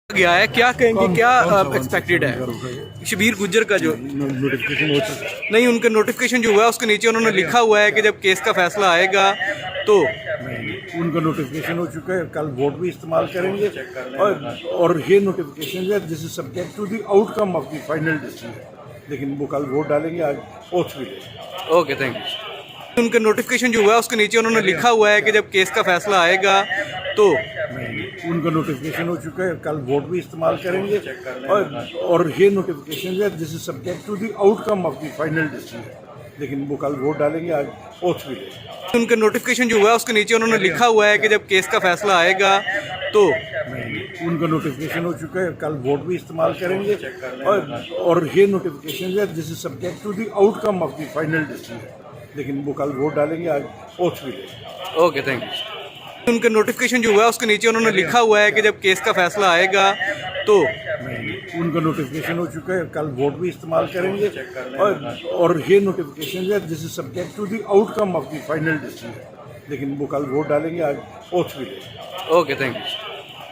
गया है, क्या कहेंगे, क्या एक्सपेक्टेड है शबीर गुज्जर का जो नोटिफिकेशन हो चुका है? नहीं, उनका नोटिफिकेशन जो हुआ है उसके नीचे उन्होंने लिखा हुआ है कि जब केस का फैसला आएगा तो नहीं, उनका नोटिफिकेशन हो चुका है। कल वोट भी इस्तेमाल करेंगे और ये नोटिफिकेशन है this is subject to the outcome of the final decision, लेकिन वो कल वोट डालेंगे, आज ओथ भी लेंगे। Okay, thank you. उनका नोटिफिकेशन जो हुआ है उसके नीचे उन्होंने लिखा हुआ है कि जब केस का फैसला आएगा तो नहीं, उनका नोटिफिकेशन हो चुका है। कल वोट भी इस्तेमाल करेंगे और ये नोटिफिकेशन है this is subject to the outcome of the final decision, लेकिन वो कल वोट डालेंगे, आज ओथ भी लेंगे। उनका नोटिफिकेशन जो हुआ है उसके नीचे उन्होंने लिखा हुआ है कि जब केस का फैसला आएगा तो नहीं, उनका नोटिफिकेशन हो चुका है। कल वोट भी इस्तेमाल करेंगे और ये नोटिफिकेशन है this is subject to the outcome of the final decision, लेकिन वो कल वोट डालेंगे, आज ओथ भी लेंगे। Okay, thank you. उनका नोटिफिकेशन जो हुआ है उसके नीचे उन्होंने लिखा हुआ है कि जब केस का फैसला आएगा तो नहीं, उनका नोटिफिकेशन हो चुका है। कल वोट भी इस्तेमाल करेंगे और ये नोटिफिकेशन है this is subject to the outcome of the final decision, लेकिन वो कल वोट डालेंगे, आज ओथ भी लेंगे। Okay, thank you.